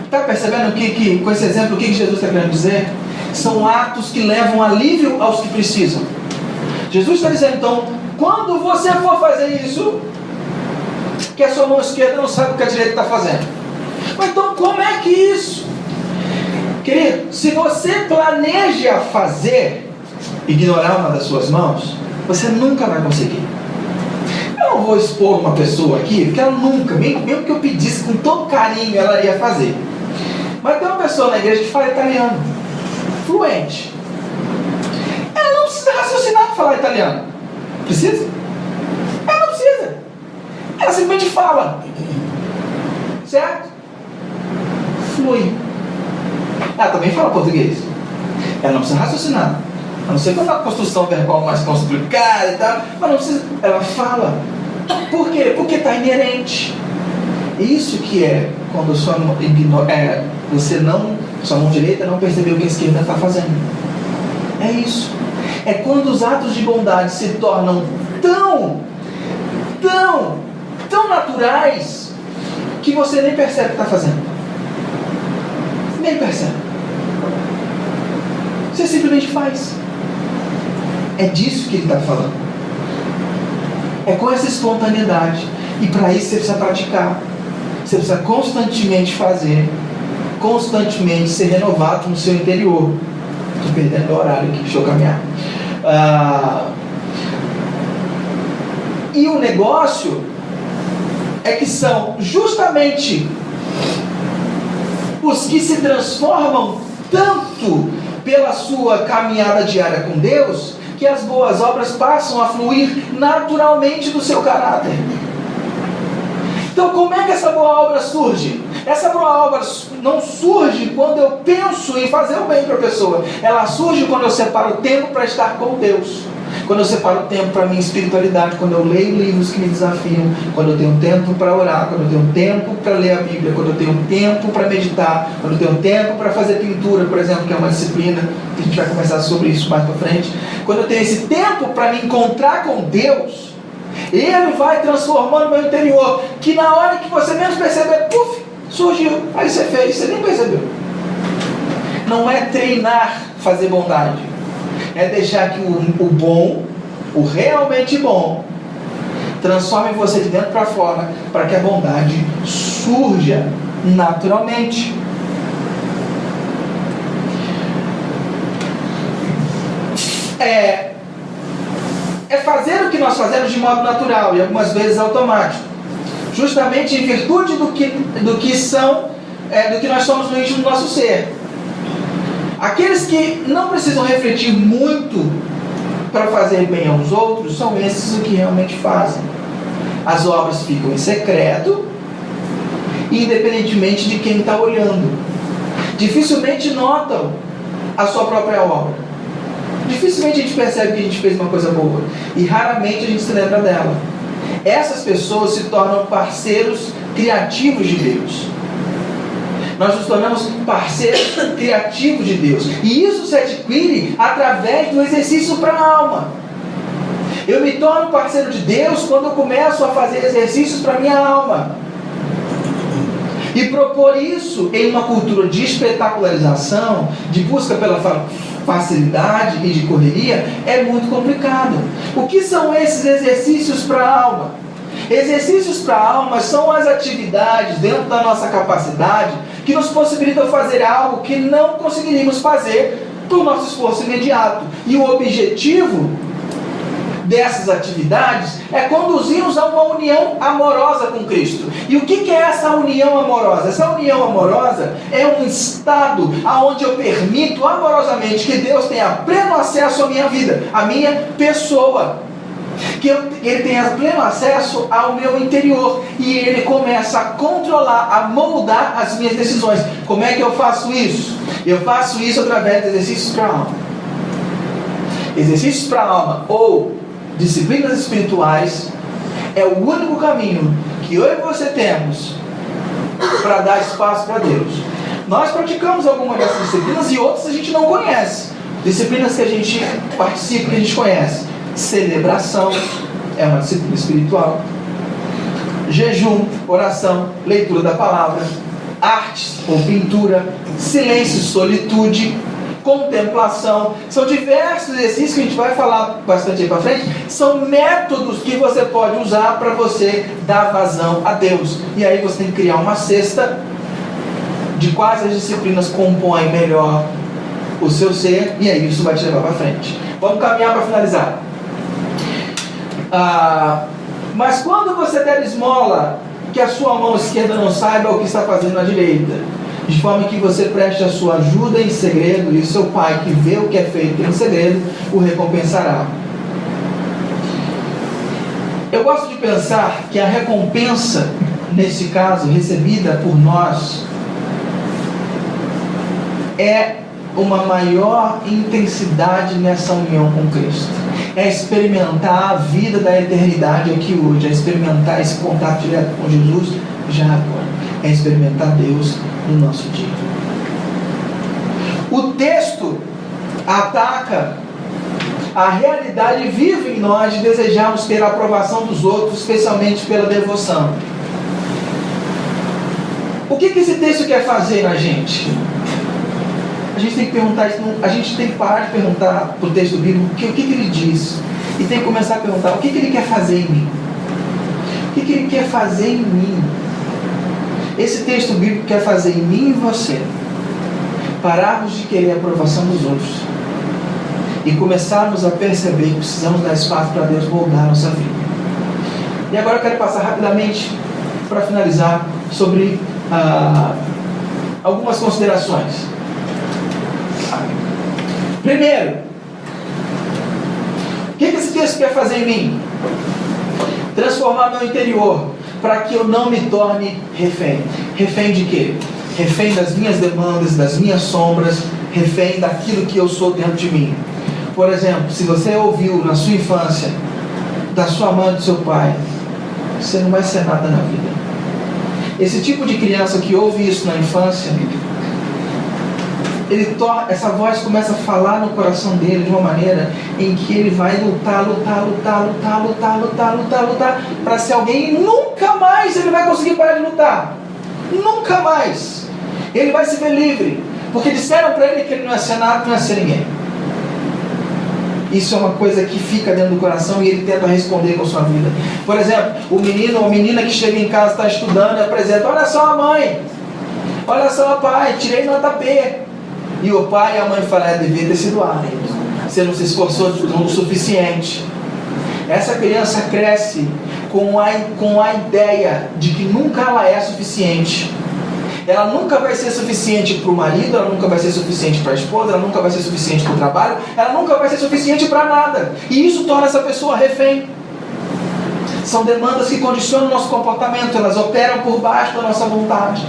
Está percebendo com esse exemplo o que Jesus está querendo dizer? São atos que levam alívio aos que precisam. Jesus está dizendo, então, quando você for fazer isso, que a sua mão esquerda não sabe o que a direita está fazendo. Mas então, como é que isso? Querido, se você planeja fazer, ignorar uma das suas mãos, você nunca vai conseguir. Eu não vou expor uma pessoa aqui, porque ela nunca, mesmo que eu pedisse com todo carinho, ela ia fazer. Mas tem uma pessoa na igreja que fala italiano, fluente. Ela não precisa raciocinar para falar italiano. Precisa? Ela não precisa. Ela simplesmente fala. Certo? Flui. Ela também fala português. Ela não precisa raciocinar. A não ser que uma construção verbal mais complicada e tal, mas não precisa. Ela fala. Por quê? Porque está inerente. Isso que é quando sua mão direita não percebeu o que a esquerda está fazendo. É isso. É quando os atos de bondade se tornam tão naturais que você nem percebe o que está fazendo. Nem percebe. Você simplesmente faz. É disso que ele está falando. É com essa espontaneidade. E para isso você precisa praticar. Você precisa constantemente fazer. Constantemente ser renovado no seu interior. Estou perdendo o horário aqui, deixa eu caminhar. E o negócio é que são justamente os que se transformam tanto pela sua caminhada diária com Deus, que as boas obras passam a fluir naturalmente do seu caráter. Então, como é que essa boa obra surge? Essa boa obra não surge quando eu penso em fazer o bem para a pessoa. Ela surge quando eu separo o tempo para estar com Deus. Quando eu separo o tempo para a minha espiritualidade. Quando eu leio livros que me desafiam. Quando eu tenho tempo para orar. Quando eu tenho tempo para ler a Bíblia. Quando eu tenho tempo para meditar. Quando eu tenho tempo para fazer pintura, por exemplo, que é uma disciplina que a gente vai conversar sobre isso mais para frente. Quando eu tenho esse tempo para me encontrar com Deus, Ele vai transformando o meu interior, que na hora que você menos perceber, puf, surgiu, aí você fez, você nem percebeu. Não é treinar fazer bondade, é deixar que o bom, o realmente bom, transforme você de dentro para fora, para que a bondade surja naturalmente. É fazer o que nós fazemos de modo natural e algumas vezes automático, justamente em virtude do que nós somos no íntimo do nosso ser. Aqueles que não precisam refletir muito para fazer bem aos outros são esses o que realmente fazem. As obras ficam em secreto, independentemente de quem está olhando. Dificilmente notam a sua própria obra. Dificilmente a gente percebe que a gente fez uma coisa boa. E raramente a gente se lembra dela. Essas pessoas se tornam parceiros criativos de Deus. Nós nos tornamos parceiros criativos de Deus. E isso se adquire através do exercício para a alma. Eu me torno parceiro de Deus quando eu começo a fazer exercícios para a minha alma. E propor isso em uma cultura de espetacularização, de busca pela facilidade e de correria, é muito complicado. O que são esses exercícios para a alma? Exercícios para a alma são as atividades dentro da nossa capacidade que nos possibilitam fazer algo que não conseguiríamos fazer por nosso esforço imediato. E o objetivo dessas atividades é conduzir-nos a uma união amorosa com Cristo. E o que é essa união amorosa? Essa união amorosa é um estado onde eu permito amorosamente que Deus tenha pleno acesso à minha vida, à minha pessoa. Que Ele tenha pleno acesso ao meu interior e Ele começa a controlar, a moldar as minhas decisões. Como é que eu faço isso? Eu faço isso através de exercícios para a alma. Exercícios para a alma ou disciplinas espirituais é o único caminho que eu e você temos para dar espaço para Deus. Nós praticamos algumas dessas disciplinas e outras a gente não conhece. Disciplinas que a gente participa, que a gente conhece. Celebração é uma disciplina espiritual. Jejum, oração, leitura da palavra, artes ou pintura, silêncio, solitude, contemplação. São diversos exercícios que a gente vai falar bastante aí para frente. São métodos que você pode usar para você dar vazão a Deus. E aí você tem que criar uma cesta de quais as disciplinas compõem melhor o seu ser, e aí isso vai te levar para frente. Vamos caminhar para finalizar. Mas quando você der esmola, que a sua mão esquerda não saiba o que está fazendo a direita, de forma que você preste a sua ajuda em segredo, e o seu pai, que vê o que é feito em segredo, o recompensará. Eu gosto de pensar que a recompensa, nesse caso, recebida por nós, é uma maior intensidade nessa união com Cristo. É experimentar a vida da eternidade aqui hoje, é experimentar esse contato direto com Jesus já agora, é experimentar Deus no nosso dia. O texto ataca a realidade viva em nós de desejarmos ter a aprovação dos outros, especialmente pela devoção. O que esse texto quer fazer na gente? A gente tem que perguntar isso, a gente tem que parar de perguntar para o texto bíblico o que ele diz, e tem que começar a perguntar o que ele quer fazer em mim. O que ele quer fazer em mim? Esse texto bíblico quer fazer em mim e você pararmos de querer a aprovação dos outros e começarmos a perceber que precisamos dar espaço para Deus moldar a nossa vida. E agora eu quero passar rapidamente, para finalizar, sobre algumas considerações. Primeiro, o que esse texto quer fazer em mim? Transformar meu interior, para que eu não me torne refém. Refém de quê? Refém das minhas demandas, das minhas sombras, refém daquilo que eu sou dentro de mim. Por exemplo, se você ouviu na sua infância da sua mãe e do seu pai, você não vai ser nada na vida. Esse tipo de criança que ouve isso na infância, essa voz começa a falar no coração dele de uma maneira em que ele vai lutar, para ser alguém, e nunca mais ele vai conseguir parar de lutar. Nunca mais. Ele vai se ver livre, porque disseram para ele que ele não ia ser nada, não ia ser ninguém. Isso é uma coisa que fica dentro do coração e ele tenta responder com a sua vida. Por exemplo, o menino ou a menina que chega em casa, está estudando e apresenta: olha só a mãe, olha só o pai, tirei nota B. E o pai e a mãe falam: devia ter sido A, você não se esforçou o suficiente. Essa criança cresce com a ideia de que nunca ela é suficiente. Ela nunca vai ser suficiente para o marido, ela nunca vai ser suficiente para a esposa, ela nunca vai ser suficiente para o trabalho, ela nunca vai ser suficiente para nada. E isso torna essa pessoa refém. São demandas que condicionam o nosso comportamento, elas operam por baixo da nossa vontade.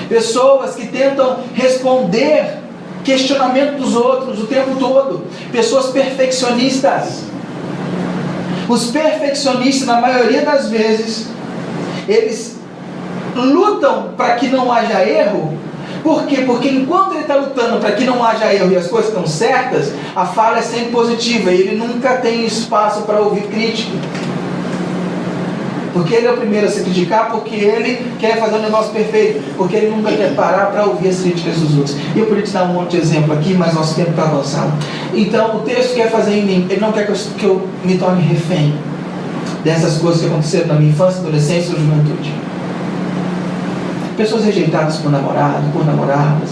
Pessoas que tentam responder questionamento dos outros o tempo todo. Pessoas perfeccionistas. Os perfeccionistas, na maioria das vezes, eles lutam para que não haja erro. Por quê? Porque enquanto ele está lutando para que não haja erro e as coisas estão certas, a fala é sempre positiva e ele nunca tem espaço para ouvir crítica. Porque ele é o primeiro a se criticar, porque ele quer fazer um negócio perfeito, porque ele nunca quer parar para ouvir as críticas dos outros. E eu podia te dar um monte de exemplo aqui, mas nosso tempo está avançado. Então o texto quer fazer em mim, ele não quer que eu me torne refém dessas coisas que aconteceram na minha infância, adolescência ou juventude. Pessoas rejeitadas por namorado, por namoradas,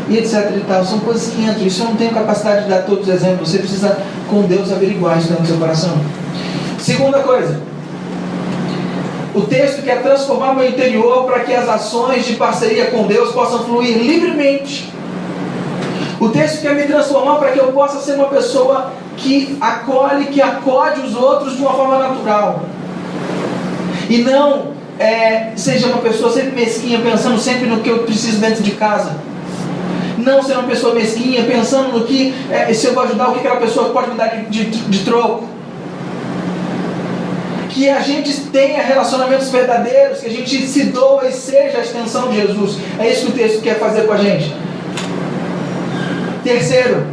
e etc e tal, são coisas que entram. Isso eu não tenho capacidade de dar todos os exemplos. Você precisa com Deus averiguar isso dentro do seu coração. Segunda coisa, o texto quer transformar meu interior para que as ações de parceria com Deus possam fluir livremente. O texto quer me transformar para que eu possa ser uma pessoa que acolhe, que acode os outros de uma forma natural. E não seja uma pessoa sempre mesquinha, pensando sempre no que eu preciso dentro de casa. Não ser uma pessoa mesquinha, pensando no que, se eu vou ajudar, o que aquela pessoa pode me dar de troco. Que a gente tenha relacionamentos verdadeiros, que a gente se doa e seja a extensão de Jesus. É isso que o texto quer fazer com a gente. Terceiro,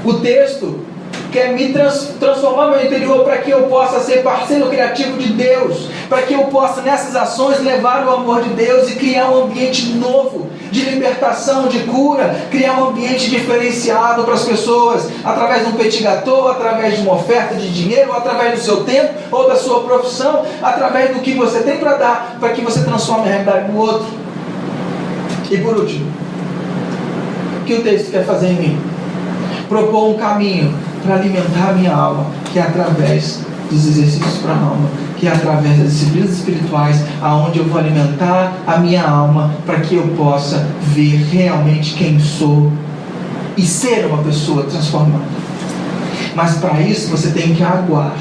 o texto quer me transformar meu interior para que eu possa ser parceiro criativo de Deus, para que eu possa nessas ações levar o amor de Deus e criar um ambiente novo, de libertação, de cura, criar um ambiente diferenciado para as pessoas, através de um petit gâteau, através de uma oferta de dinheiro, através do seu tempo ou da sua profissão, através do que você tem para dar, para que você transforme a realidade do outro. E por último, o que o texto quer fazer em mim? propor um caminho para alimentar a minha alma, que é através dos exercícios para a alma, que é através das disciplinas espirituais, aonde eu vou alimentar a minha alma para que eu possa ver realmente quem sou e ser uma pessoa transformada. Mas para isso você tem que aguar,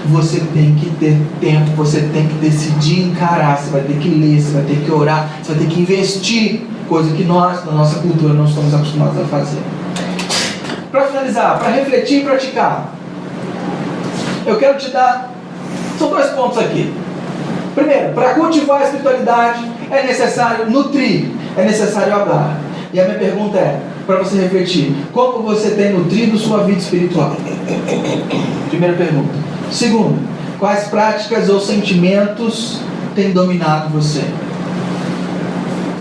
você tem que ter tempo, você tem que decidir encarar, você vai ter que ler, você vai ter que orar, você vai ter que investir, coisa que nós, na nossa cultura, não estamos acostumados a fazer. Para finalizar, para refletir e praticar, eu quero te dar, são 2 pontos aqui. Primeiro, para cultivar a espiritualidade é necessário nutrir, é necessário aguar. E a minha pergunta é, para você refletir, como você tem nutrido sua vida espiritual? Primeira pergunta. Segundo, quais práticas ou sentimentos têm dominado você?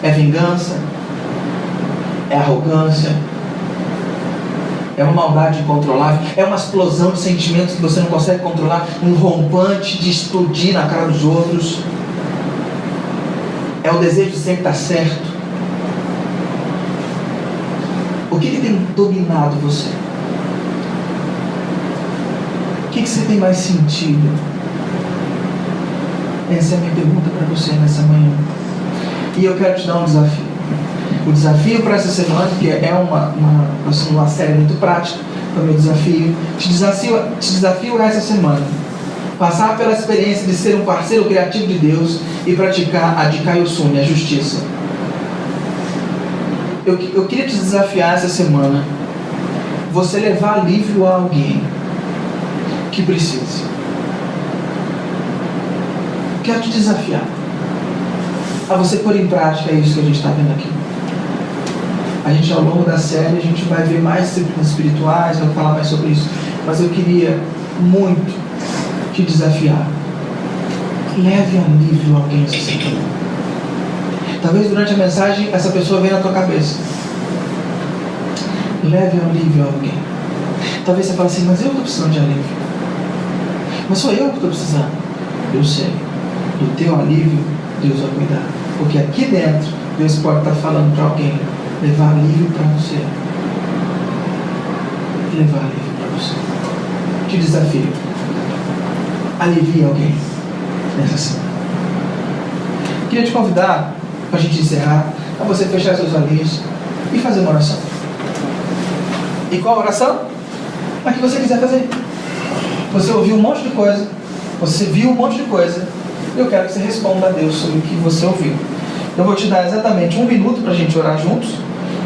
É vingança? É arrogância? É uma maldade incontrolável? É uma explosão de sentimentos que você não consegue controlar? Um rompante de explodir na cara dos outros? É o desejo de sempre estar certo? O que tem dominado você? O que você tem mais sentido? Essa é a minha pergunta para você nessa manhã. E eu quero te dar um desafio. O desafio para essa semana, que é uma série muito prática, é o meu desafio. Te desafio essa semana. Passar pela experiência de ser um parceiro criativo de Deus e praticar a de Caio Sune, a justiça. Eu queria te desafiar essa semana, você levar alívio a alguém que precisa. Quero te desafiar a você pôr em prática isso que a gente está vendo aqui. A gente, ao longo da série, a gente vai ver mais disciplinas espirituais, vai falar mais sobre isso, mas eu queria muito te desafiar. Leve alívio a alguém essa semana. Talvez durante a mensagem essa pessoa venha na tua cabeça. Leve alívio a alguém. Talvez você fale assim, mas eu estou precisando de alívio. Mas sou eu que estou precisando. Eu sei. Do teu alívio, Deus vai cuidar. Porque aqui dentro, Deus pode estar falando para alguém, levar alívio para você. Levar alívio para você. Te desafio. Alivie alguém nessa semana. Queria te convidar, para a gente encerrar, a você fechar seus olhinhos e fazer uma oração. E qual oração? A que você quiser fazer. Você ouviu um monte de coisa, você viu um monte de coisa, eu quero que você responda a Deus sobre o que você ouviu. Eu vou te dar exatamente 1 minuto para a gente orar juntos,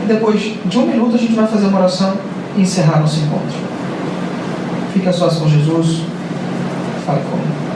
e depois de 1 minuto a gente vai fazer uma oração e encerrar nosso encontro. Fique a sós com Jesus, fale comigo.